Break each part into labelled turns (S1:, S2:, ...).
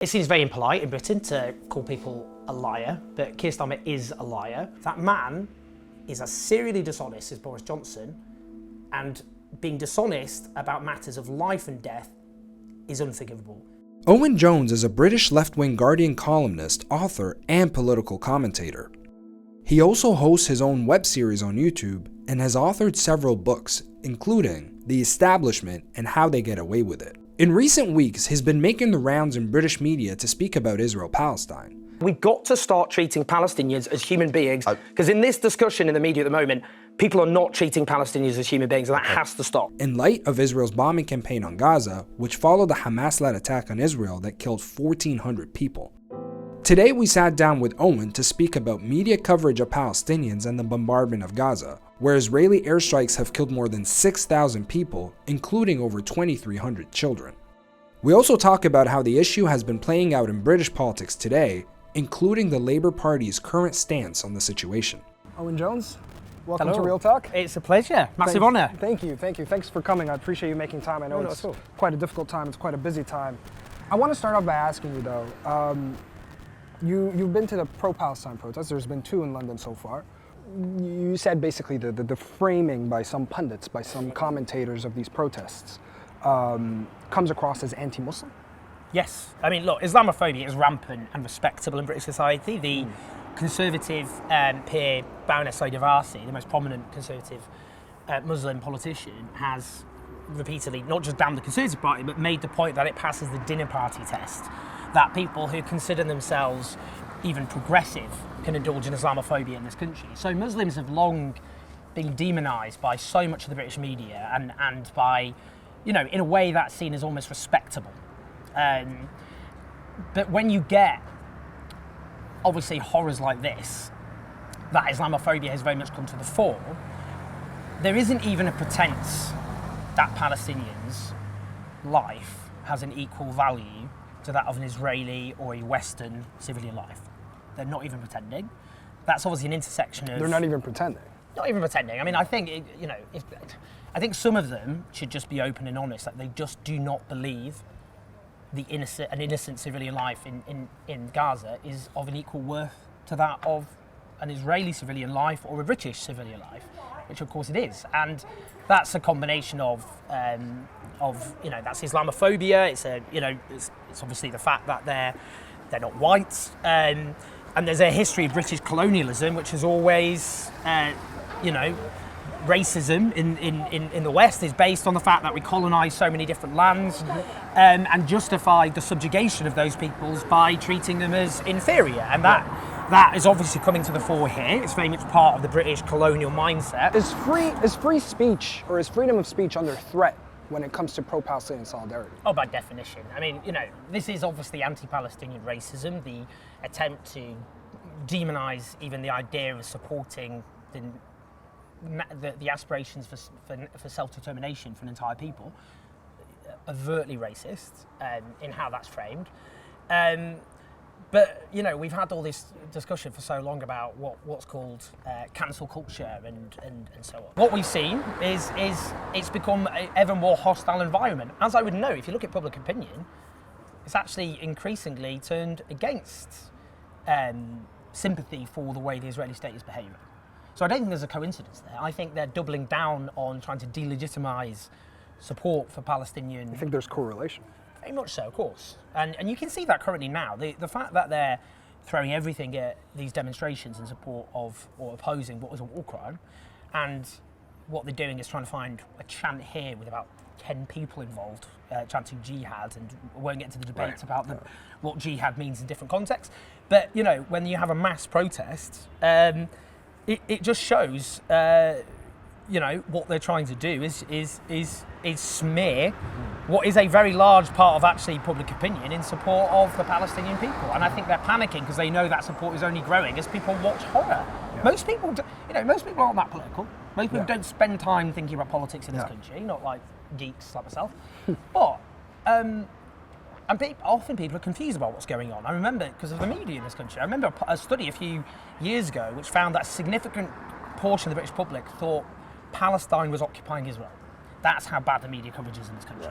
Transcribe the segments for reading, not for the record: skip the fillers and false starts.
S1: It seems very impolite in Britain to call people a liar, but Keir Starmer is a liar. That man is as serially dishonest as Boris Johnson, and being dishonest about matters of life and death is unforgivable.
S2: Owen Jones is a British left-wing Guardian columnist, author, and political commentator. He also hosts his own web series on YouTube and has authored several books, including The Establishment and How They Get Away With It. In recent weeks, he's been making the rounds in British media to speak about Israel-Palestine.
S1: We've got to start treating Palestinians as human beings, because in this discussion in the media at the moment, people are not treating Palestinians as human beings, and that has to stop.
S2: In light of Israel's bombing campaign on Gaza, which followed the Hamas-led attack on Israel that killed 1,400 people. Today we sat down with Owen to speak about media coverage of Palestinians and the bombardment of Gaza, where Israeli airstrikes have killed more than 6,000 people, including over 2,300 children. We also talk about how the issue has been playing out in British politics today, including the Labour Party's current stance on the situation.
S3: Owen Jones, welcome
S1: Hello.
S3: to Real Talk.
S1: It's a pleasure. Massive honour.
S3: Thank you. Thanks for coming. I appreciate you making time. I know it's quite a difficult time. It's quite a busy time. I want to start off by asking you though, you've been to the Pro-Palestine protests. There's been 2 in London so far. You said basically the framing by some pundits, by some commentators of these protests comes across as anti-Muslim.
S1: Yes. I mean, look, Islamophobia is rampant and respectable in British society. The conservative peer Baroness Saidavasi, the most prominent conservative Muslim politician, has repeatedly not just damned the Conservative Party, but made the point that it passes the dinner party test, that people who consider themselves even progressive can indulge in Islamophobia in this country. So Muslims have long been demonised by so much of the British media and by, you know, in a way that's seen as almost respectable. But when you get, obviously, horrors like this, that Islamophobia has very much come to the fore, there isn't even a pretense that Palestinians' life has an equal value to that of an Israeli or a Western civilian life. They're not even pretending. That's obviously an intersection of...
S3: They're not even pretending.
S1: Not even pretending. I mean, I think, I think some of them should just be open and honest, that they just do not believe an innocent civilian life in Gaza is of an equal worth to that of an Israeli civilian life or a British civilian life, which of course it is. And that's a combination of that's Islamophobia. It's obviously the fact that they're not white, and there's a history of British colonialism, which has always, racism in the West is based on the fact that we colonised so many different lands, and justified the subjugation of those peoples by treating them as inferior, and that is obviously coming to the fore here. It's very much part of the British colonial mindset.
S3: Is free speech, or is freedom of speech under threat when it comes to pro-Palestinian solidarity?
S1: Oh, by definition. I mean, this is obviously anti-Palestinian racism, the attempt to demonise even the idea of supporting the aspirations for self-determination for an entire people, overtly racist in how that's framed. But we've had all this discussion for so long about what's called cancel culture and so on. What we've seen is it's become an ever more hostile environment. As I would know, if you look at public opinion, it's actually increasingly turned against sympathy for the way the Israeli state is behaving. So I don't think there's a coincidence there. I think they're doubling down on trying to delegitimise support for Palestinian...
S3: I think there's correlation.
S1: Very much so, of course. And you can see that currently now. The fact that they're throwing everything at these demonstrations in support of or opposing what was a war crime, and what they're doing is trying to find a chant here with about 10 people involved chanting jihad, and we won't get into the debates about what jihad means in different contexts. But, when you have a mass protest, it just shows, what they're trying to do is smear what is a very large part of actually public opinion in support of the Palestinian people. And I think they're panicking because they know that support is only growing as people watch horror. Yeah. Most people aren't that political. Most people don't spend time thinking about politics in this country, not like geeks like myself. But often people are confused about what's going on. I remember, because of the media in this country, I remember a study a few years ago which found that a significant portion of the British public thought Palestine was occupying Israel. That's how bad the media coverage is in this country.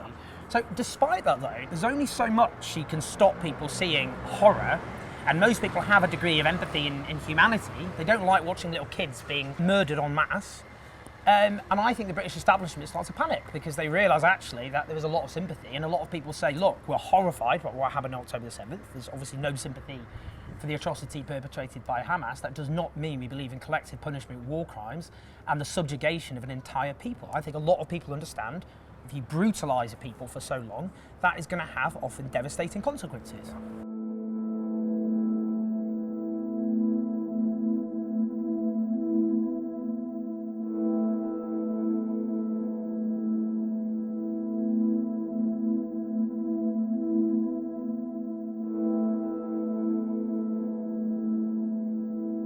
S1: So despite that though, there's only so much you can stop people seeing horror, and most people have a degree of empathy and humanity. They don't like watching little kids being murdered en masse. And I think the British establishment starts to panic because they realise actually that there was a lot of sympathy, and a lot of people say, look, we're horrified by what happened on October the 7th. There's obviously no sympathy for the atrocity perpetrated by Hamas. That does not mean we believe in collective punishment of war crimes and the subjugation of an entire people. I think a lot of people understand if you brutalise a people for so long, that is going to have often devastating consequences.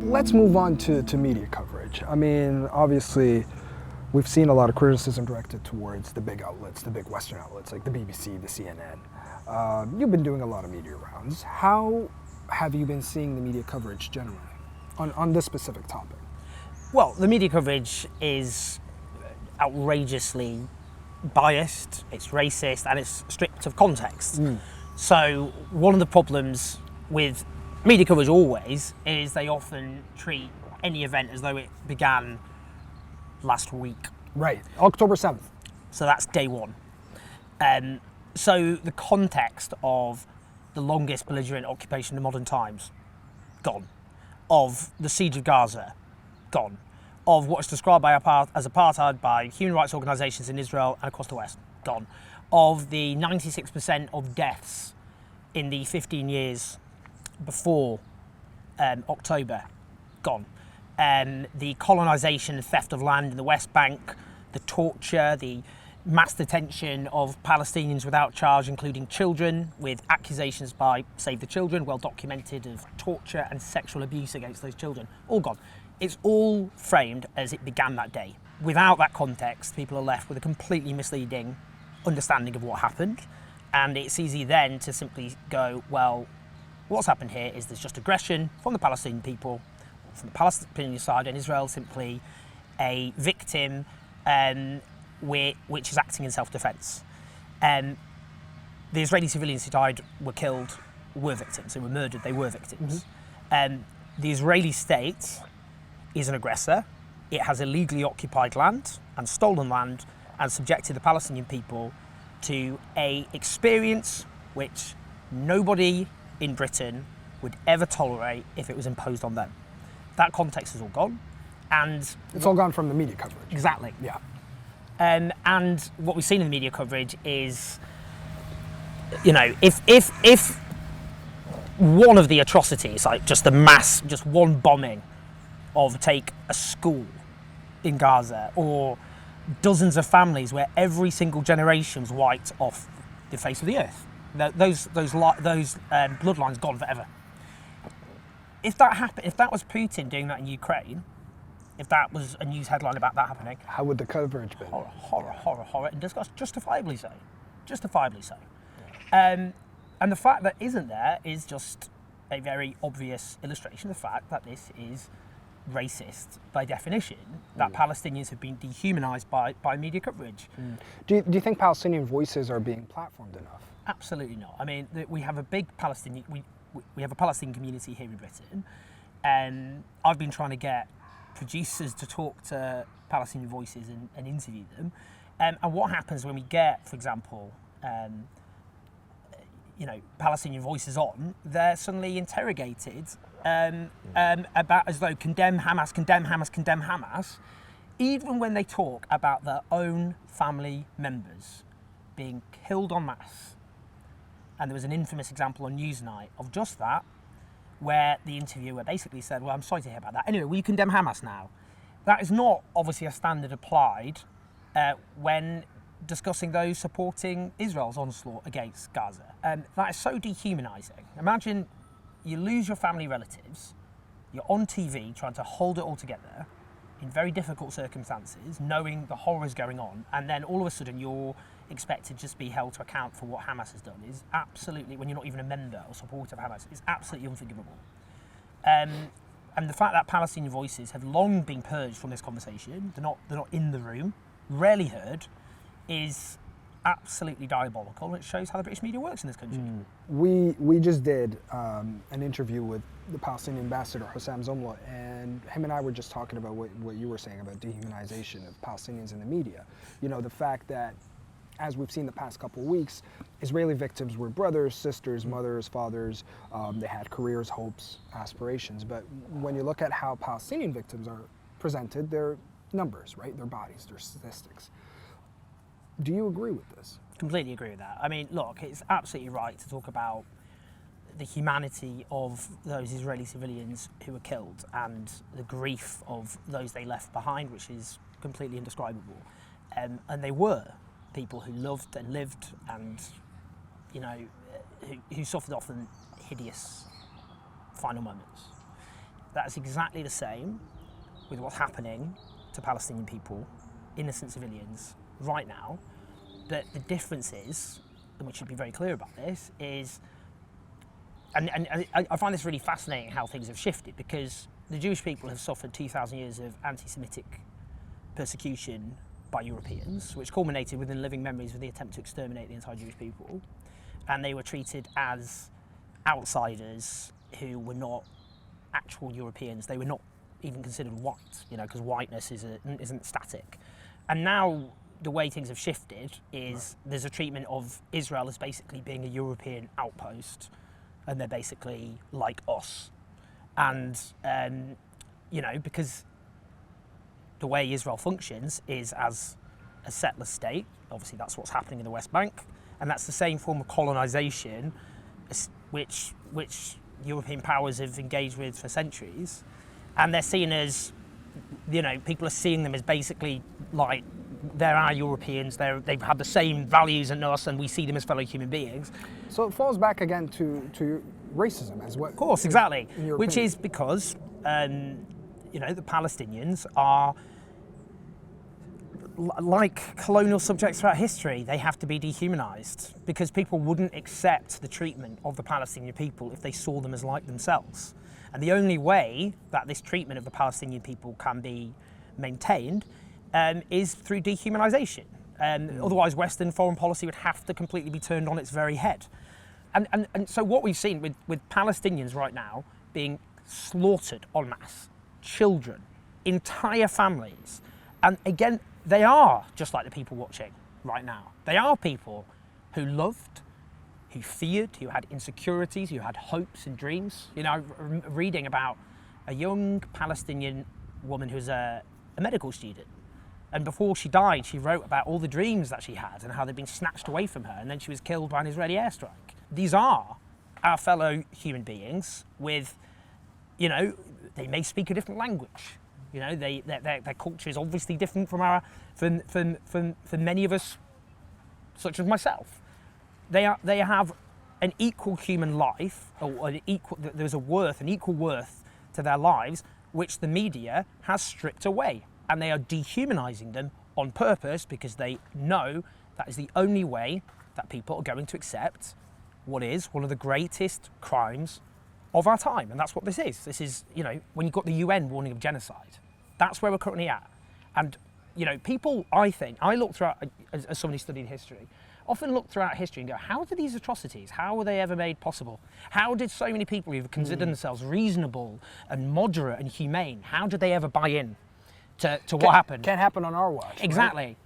S3: Let's move on to media coverage. I mean, obviously, we've seen a lot of criticism directed towards the big outlets, the big Western outlets like the BBC, the CNN. You've been doing a lot of media rounds. How have you been seeing the media coverage generally on this specific topic?
S1: Well, the media coverage is outrageously biased, it's racist, and it's stripped of context. So one of the problems with media coverage always is they often treat any event as though it began last week.
S3: Right, October 7th.
S1: So that's day one. So the context of the longest belligerent occupation in modern times, gone. Of the siege of Gaza, gone. Of what's described as apartheid by human rights organisations in Israel and across the West, gone. Of the 96% of deaths in the 15 years before October, gone. The colonisation and theft of land in the West Bank, the torture, the mass detention of Palestinians without charge, including children, with accusations by Save the Children, well documented, of torture and sexual abuse against those children, all gone. It's all framed as it began that day. Without that context, people are left with a completely misleading understanding of what happened, and it's easy then to simply go, well, what's happened here is there's just aggression from the Palestinian people, from the Palestinian side, and Israel simply a victim which is acting in self-defence. The Israeli civilians who died, were killed, were victims. They were murdered, they were victims. The Israeli state is an aggressor. It has illegally occupied land and stolen land and subjected the Palestinian people to an experience which nobody in Britain would ever tolerate if it was imposed on them. That context is all gone, and
S3: it's all gone from the media coverage.
S1: Exactly.
S3: Yeah.
S1: And what we've seen in the media coverage is, you know, if one of the atrocities, like just one bombing of, take a school in Gaza, or dozens of families where every single generation was wiped off the face of the earth. Those bloodlines gone forever. If that happened, if that was Putin doing that in Ukraine, if that was a news headline about that happening,
S3: how would the coverage be?
S1: Horror, and justifiably so. Justifiably so. And the fact that isn't there is just a very obvious illustration of the fact that this is racist by definition, that Palestinians have been dehumanised by media coverage.
S3: Do you think Palestinian voices are being platformed enough?
S1: Absolutely not. I mean, we have a big Palestinian, we have a Palestinian community here in Britain, and I've been trying to get producers to talk to Palestinian voices and interview them. And what happens when we get, for example, Palestinian voices on, they're suddenly interrogated about as though condemn Hamas, condemn Hamas, condemn Hamas, even when they talk about their own family members being killed en masse. And there was an infamous example on Newsnight of just that, where the interviewer basically said, well, I'm sorry to hear about that. Anyway, will you condemn Hamas now? That is not obviously a standard applied when discussing those supporting Israel's onslaught against Gaza. That is so dehumanising. Imagine you lose your family relatives, you're on TV trying to hold it all together in very difficult circumstances, knowing the horror is going on, and then all of a sudden you're expected to just be held to account for what Hamas has done is absolutely, when you're not even a member or supporter of Hamas, is absolutely unforgivable. And the fact that Palestinian voices have long been purged from this conversation, they're not in the room, rarely heard, is absolutely diabolical, and it shows how the British media works in this country.
S3: We just did an interview with the Palestinian ambassador, Hossam Zomla, and him and I were just talking about what you were saying about dehumanization of Palestinians in the media. You know, the fact that, as we've seen the past couple of weeks, Israeli victims were brothers, sisters, mothers, fathers. They had careers, hopes, aspirations. But when you look at how Palestinian victims are presented, they're numbers, right? They're bodies, they're statistics. Do you agree with this?
S1: Completely agree with that. I mean, look, it's absolutely right to talk about the humanity of those Israeli civilians who were killed and the grief of those they left behind, which is completely indescribable. And they were people who loved and lived and, you know, who suffered often hideous final moments. That's exactly the same with what's happening to Palestinian people, innocent civilians, right now. But the difference is, and we should be very clear about this, is, and I find this really fascinating how things have shifted, because the Jewish people have suffered 2,000 years of anti-Semitic persecution by Europeans, which culminated within living memories with the attempt to exterminate the entire Jewish people. And they were treated as outsiders who were not actual Europeans. They were not even considered white, you know, because whiteness isn't static. And now the way things have shifted is there's a treatment of Israel as basically being a European outpost, and they're basically like us. And, you know, because the way Israel functions is as a settler state. Obviously, that's what's happening in the West Bank, and that's the same form of colonisation which European powers have engaged with for centuries. And they're seen as, you know, people are seeing them as basically like they're our Europeans. They've had the same values as us, and we see them as fellow human beings.
S3: So it falls back again to racism as well.
S1: Of course, exactly. Which
S3: opinion.
S1: is because, you know, the Palestinians are like colonial subjects throughout history. They have to be dehumanized because people wouldn't accept the treatment of the Palestinian people if they saw them as like themselves. And the only way that this treatment of the Palestinian people can be maintained is through dehumanization. Otherwise, Western foreign policy would have to completely be turned on its very head. And so what we've seen with Palestinians right now being slaughtered en masse, children, entire families, and again, they are just like the people watching right now. They are people who loved, who feared, who had insecurities, who had hopes and dreams. You know, reading about a young Palestinian woman who's a medical student. And before she died, she wrote about all the dreams that she had and how they'd been snatched away from her, and then she was killed by an Israeli airstrike. These are our fellow human beings with, you know, they may speak a different language. You know, their culture is obviously different from many of us, such as myself. They have an equal human life, or there's an equal worth to their lives, which the media has stripped away. And they are dehumanizing them on purpose because they know that is the only way that people are going to accept what is one of the greatest crimes of our time. And that's what this is. This is, you know, when you've got the UN warning of genocide, that's where we're currently at. And, you know, people, I think, I look throughout, as somebody who studied history, often look throughout history and go, how did these atrocities, how were they ever made possible? How did so many people who consider themselves reasonable and moderate and humane, how did they ever buy in to what happened?
S3: Can't happen on our watch.
S1: Exactly.
S3: Right?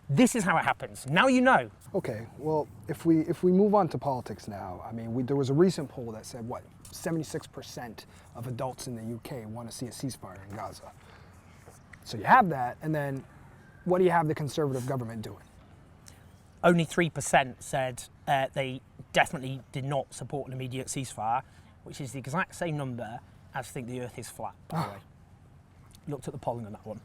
S1: This is how it happens. Now you know.
S3: Okay, well, if we move on to politics now, I mean, there was a recent poll that said, 76% of adults in the UK want to see a ceasefire in Gaza. So you have that, and then what do you have the Conservative government doing?
S1: Only 3% said they definitely did not support an immediate ceasefire, which is the exact same number as think the Earth is flat, by the way. Looked at the polling on that one.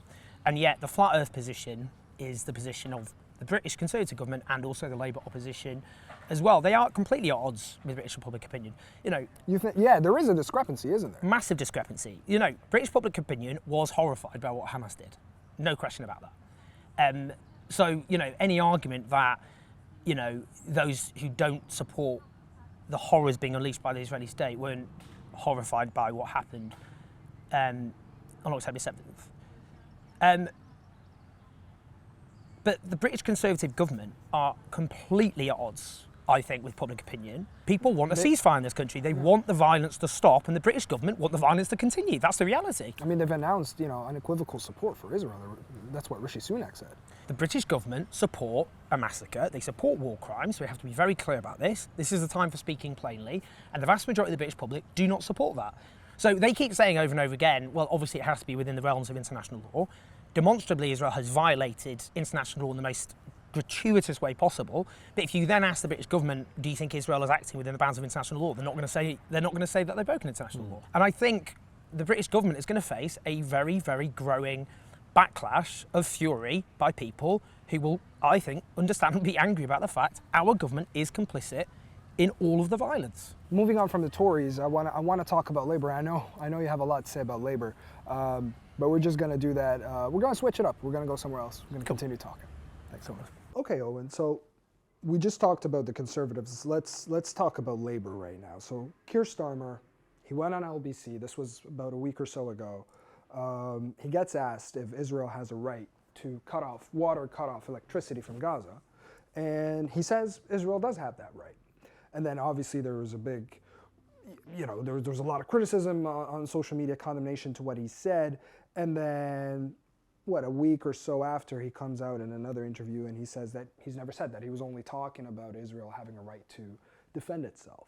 S1: And yet the flat Earth position is the position of the British Conservative government and also the Labour opposition as well. They are completely at odds with British public opinion. You know,
S3: yeah, there is a discrepancy, isn't there?
S1: Massive discrepancy. You know, British public opinion was horrified by what Hamas did. No question about that. So, you know, any argument that, you know, those who don't support the horrors being unleashed by the Israeli state weren't horrified by what happened on October 7th. But the British Conservative government are completely at odds, I think, with public opinion. People want a ceasefire in this country. They want the violence to stop, and the British government want the violence to continue. That's the reality.
S3: I mean, they've announced, unequivocal support for Israel. That's what Rishi Sunak said.
S1: The British government support a massacre. They support war crimes. So we have to be very clear about this. This is the time for speaking plainly. And the vast majority of the British public do not support that. So they keep saying over and over again, well, obviously it has to be within the realms of international law. Demonstrably, Israel has violated international law in the most gratuitous way possible. But if you then ask the British government, do you think Israel is acting within the bounds of international law? They're not going to say that they've broken international law. And I think the British government is going to face a very, very growing backlash of fury by people who will, I think, understandably be angry about the fact our government is complicit in all of the violence.
S3: Moving on from the Tories, I want to talk about Labour. I know you have a lot to say about Labour, but we're just going to do that. We're going to switch it up. We're going to go somewhere else. We're going to continue talking. Thanks so much. Okay, Owen. So we just talked about the Conservatives. Let's talk about Labour right now. So Keir Starmer, he went on LBC. This was about a week or so ago. He gets asked if Israel has a right to cut off water, cut off electricity from Gaza, and he says Israel does have that right. And then obviously there was a big, there was a lot of criticism on social media, condemnation to what he said. And then, a week or so after, he comes out in another interview and he says that he's never said that. He was only talking about Israel having a right to defend itself.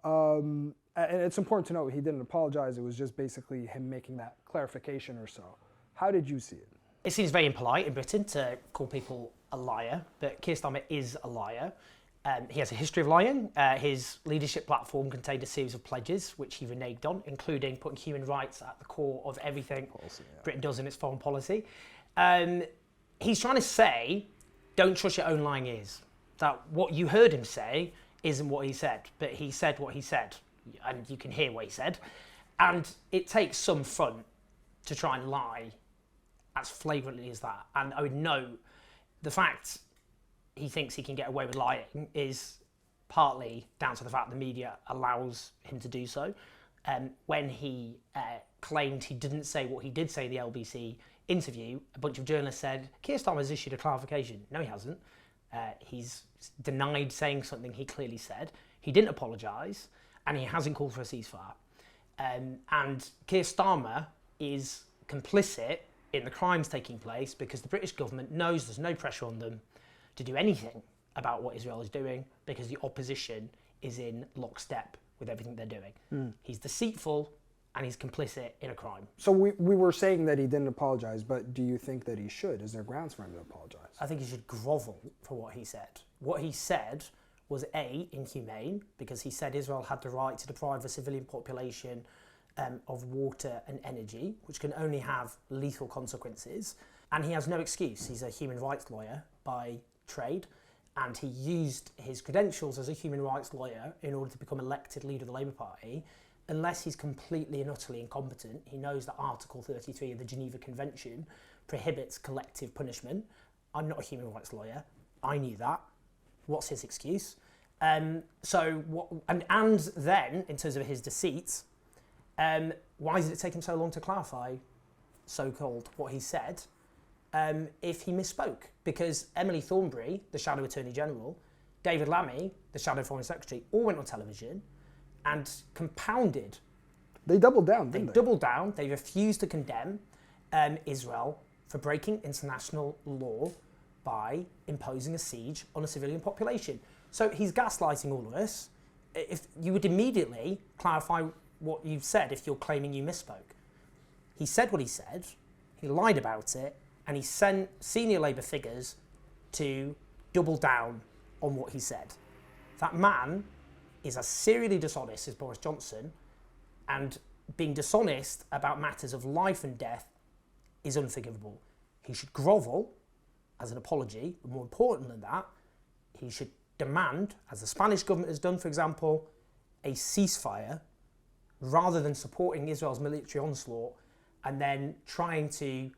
S3: And it's important to note he didn't apologize. It was just basically him making that clarification or so. How did you see it?
S1: It seems very impolite in Britain to call people a liar, but Keir Starmer is a liar. He has a history of lying. His leadership platform contained a series of pledges, which he reneged on, including putting human rights at the core of everything Britain does in its foreign policy. He's trying to say, don't trust your own lying ears. That what you heard him say isn't what he said, but he said what he said, and you can hear what he said. And it takes some fun to try and lie as flagrantly as that. And I would note the fact he thinks he can get away with lying is partly down to the fact the media allows him to do so. When he claimed he didn't say what he did say in the LBC interview, a bunch of journalists said, Keir Starmer has issued a clarification. No, he hasn't. He's denied saying something he clearly said. He didn't apologise, and he hasn't called for a ceasefire. And Keir Starmer is complicit in the crimes taking place because the British government knows there's no pressure on them to do anything about what Israel is doing because the opposition is in lockstep with everything they're doing. He's deceitful and he's complicit in a crime.
S3: So we were saying that he didn't apologize, but do you think that he should? Is there grounds for him to apologize?
S1: I think he should grovel for what he said. What he said was A, inhumane, because he said Israel had the right to deprive a civilian population of water and energy, which can only have lethal consequences. And he has no excuse. He's a human rights lawyer by trade, and he used his credentials as a human rights lawyer in order to become elected leader of the Labour Party. Unless he's completely and utterly incompetent, he knows that Article 33 of the Geneva Convention prohibits collective punishment. I'm not a human rights lawyer. I knew that. What's his excuse? And then, in terms of his deceits, why did it take him so long to clarify, so-called, what he said, if he misspoke? Because Emily Thornberry, the Shadow Attorney General, David Lammy, the Shadow Foreign Secretary, all went on television and compounded.
S3: They doubled down, didn't they?
S1: They doubled down. They refused to condemn Israel for breaking international law by imposing a siege on a civilian population. So he's gaslighting all of us. If you would immediately clarify what you've said if you're claiming you misspoke. He said what he said, he lied about it, and he sent senior Labour figures to double down on what he said. That man is as serially dishonest as Boris Johnson, and being dishonest about matters of life and death is unforgivable. He should grovel as an apology, but more important than that, he should demand, as the Spanish government has done, for example, a ceasefire rather than supporting Israel's military onslaught and then trying to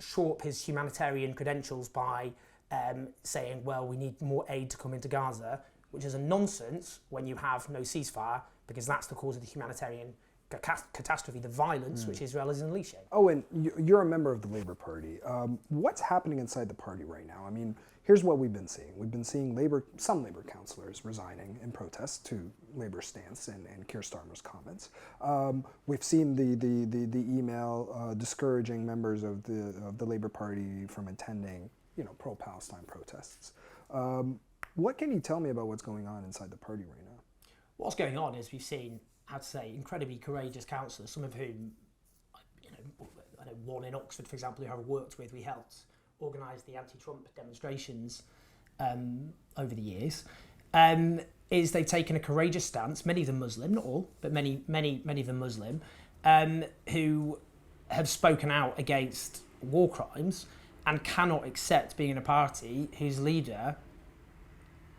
S1: shore up his humanitarian credentials by saying, well, we need more aid to come into Gaza, which is a nonsense when you have no ceasefire, because that's the cause of the humanitarian catastrophe, the violence which Israel is unleashing.
S3: Owen, you're a member of the Labour Party. What's happening inside the party right now? I mean, here's what we've been seeing. We've been seeing some Labour councillors resigning in protest to Labour's stance and Keir Starmer's comments. We've seen the email discouraging members of the Labour Party from attending, pro-Palestine protests. What can you tell me about what's going on inside the party right now?
S1: What's going on is we've seen, I'd say, incredibly courageous councillors, some of whom, I know one in Oxford, for example, who I've worked with, we helped organise the anti-Trump demonstrations over the years, is they've taken a courageous stance, many of them Muslim, not all, but many of them Muslim, who have spoken out against war crimes and cannot accept being in a party whose leader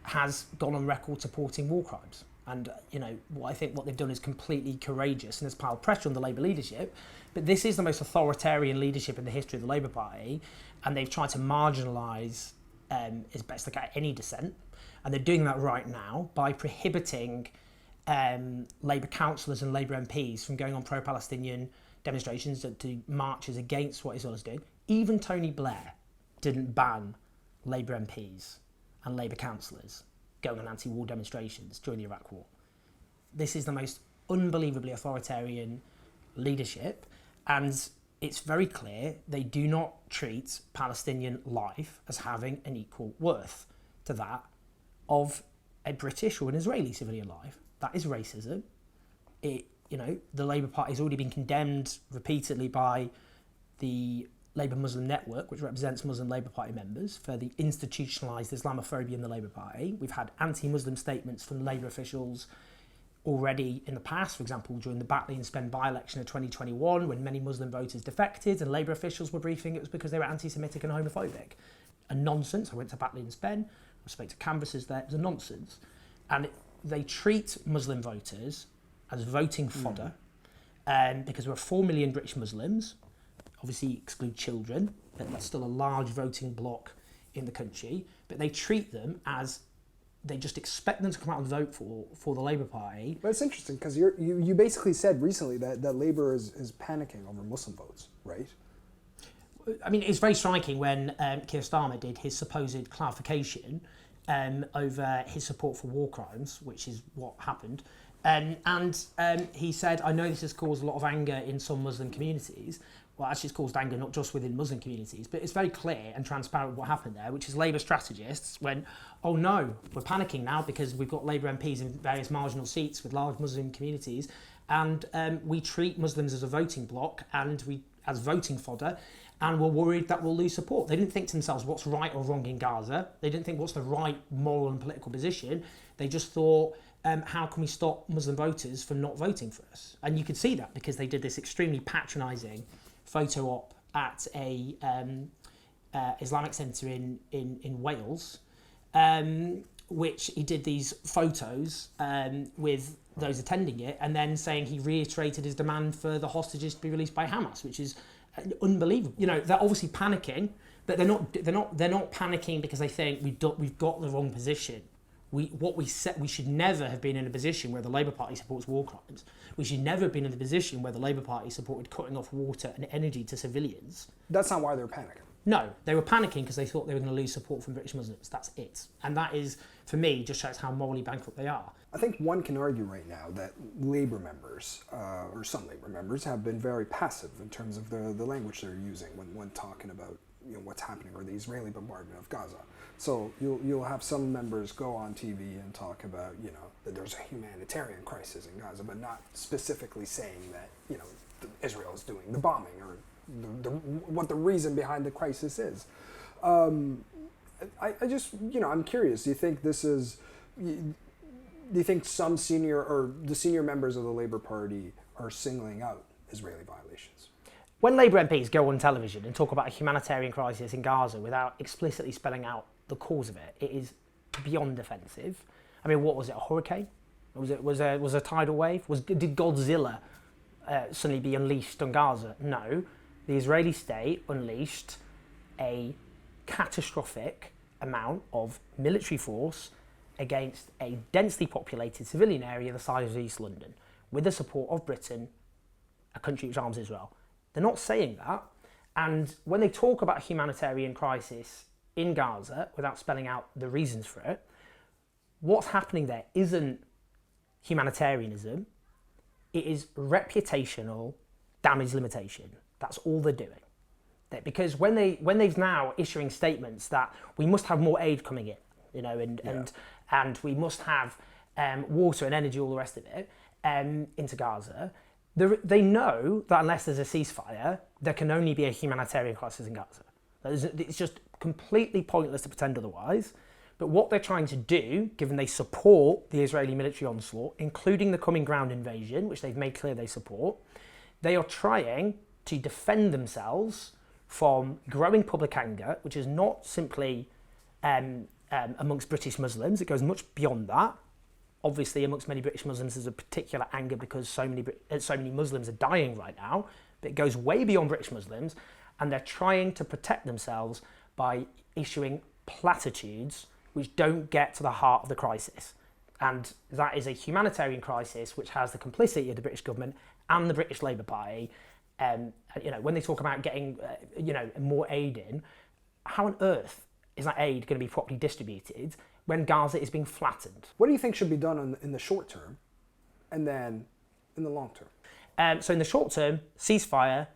S1: has gone on record supporting war crimes. And, I think what they've done is completely courageous and has piled pressure on the Labour leadership. But this is the most authoritarian leadership in the history of the Labour Party, and they've tried to marginalise as best they can any dissent. And they're doing that right now by prohibiting Labour councillors and Labour MPs from going on pro-Palestinian demonstrations to marches against what Israel is doing. Even Tony Blair didn't ban Labour MPs and Labour councillors going on anti-war demonstrations during the Iraq War. This is the most unbelievably authoritarian leadership, and it's very clear they do not treat Palestinian life as having an equal worth to that of a British or an Israeli civilian life. That is racism. The Labour Party has already been condemned repeatedly by the Labour Muslim Network, which represents Muslim Labour Party members, for the institutionalised Islamophobia in the Labour Party. We've had anti-Muslim statements from Labour officials already in the past, for example, during the Batley and Spen by-election of 2021, when many Muslim voters defected and Labour officials were briefing it was because they were anti-Semitic and homophobic. A nonsense. I went to Batley and Spen, I spoke to canvassers there, it was a nonsense. And they treat Muslim voters as voting fodder, because there are 4 million British Muslims, obviously exclude children, but that's still a large voting bloc in the country, but they treat them as, they just expect them to come out and vote for the Labour Party.
S3: But it's interesting because you basically said recently that Labour is panicking over Muslim votes, right?
S1: I mean, it's very striking when Keir Starmer did his supposed clarification over his support for war crimes, which is what happened. And he said, I know this has caused a lot of anger in some Muslim communities. Well, actually, it's caused anger not just within Muslim communities, but it's very clear and transparent what happened there, which is Labour strategists went, oh no, we're panicking now because we've got Labour MPs in various marginal seats with large Muslim communities, and we treat Muslims as a voting bloc and as voting fodder, and we're worried that we'll lose support. They didn't think to themselves what's right or wrong in Gaza. They didn't think what's the right moral and political position. They just thought, how can we stop Muslim voters from not voting for us? And you could see that because they did this extremely patronising photo op at a Islamic centre in Wales, which he did these photos with those attending it, and then saying he reiterated his demand for the hostages to be released by Hamas, which is unbelievable. They're obviously panicking, but they're not panicking because they think we've got the wrong position. We should never have been in a position where the Labour Party supports war crimes. We should never have been in a position where the Labour Party supported cutting off water and energy to civilians.
S3: That's not why they're panicking.
S1: No, they were panicking because they thought they were going to lose support from British Muslims. That's it. And that is, for me, just shows how morally bankrupt they are.
S3: I think one can argue right now that Labour members, or some Labour members, have been very passive in terms of the language they're using when talking about what's happening, or the Israeli bombardment of Gaza. So you'll have some members go on TV and talk about that there's a humanitarian crisis in Gaza, but not specifically saying that Israel is doing the bombing or what the reason behind the crisis is. I just I'm curious. Do you think this is? Do you think some the senior members of the Labour Party are singling out Israeli violations?
S1: When Labour MPs go on television and talk about a humanitarian crisis in Gaza without explicitly spelling out the cause of it, it is beyond offensive. I mean, what was it? A hurricane? Was a tidal wave? Did Godzilla suddenly be unleashed on Gaza? No, the Israeli state unleashed a catastrophic amount of military force against a densely populated civilian area the size of East London, with the support of Britain a country which arms Israel. They're not saying that. And when they talk about a humanitarian crisis in Gaza, without spelling out the reasons for it, what's happening there isn't humanitarianism, it is reputational damage limitation. That's all they're doing. Because when they've now issuing statements that we must have more aid coming in, you know, and we must have water and energy, all the rest of it, into Gaza, they know that unless there's a ceasefire, there can only be a humanitarian crisis in Gaza. It's just completely pointless to pretend otherwise. But what they're trying to do, given they support the Israeli military onslaught, including the coming ground invasion, which they've made clear they support, they are trying to defend themselves from growing public anger, which is not simply amongst British Muslims. It goes much beyond that. Obviously, amongst many British Muslims, there's a particular anger because so many Muslims are dying right now. But it goes way beyond British Muslims, and they're trying to protect themselves by issuing platitudes which don't get to the heart of the crisis. And that is a humanitarian crisis which has the complicity of the British government and the British Labour Party. You know, when they talk about getting, you know, more aid in, how on earth is that aid going to be properly distributed when Gaza is being flattened?
S3: What do you think should be done in the short term, and then in the long term?
S1: So in the short term, ceasefire,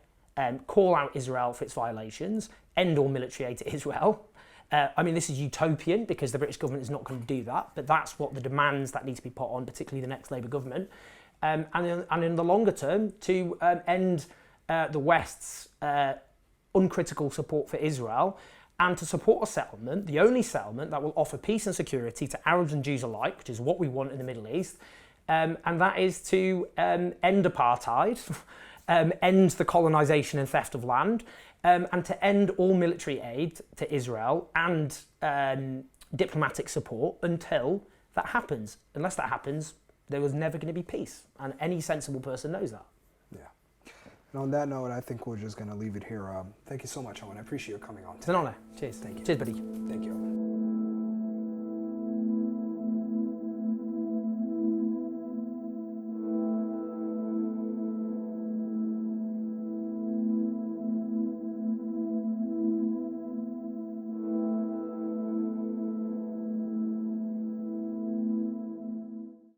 S1: call out Israel for its violations, end all military aid to Israel. I mean, this is utopian because the British government is not going to do that, but that's what the demands that need to be put on, particularly the next Labour government. And in the longer term, to end the West's uncritical support for Israel, and to support a settlement, the only settlement that will offer peace and security to Arabs and Jews alike, which is what we want in the Middle East, and that is to end apartheid, end the colonisation and theft of land, and to end all military aid to Israel and diplomatic support until that happens. Unless that happens, there was never going to be peace, and any sensible person knows that.
S3: Yeah. And on that note, I think we're just going to leave it here. Thank you so much, Owen. I appreciate you coming on today.
S1: It's an honour. Cheers.
S3: Thank you.
S1: Cheers, buddy.
S3: Thank you.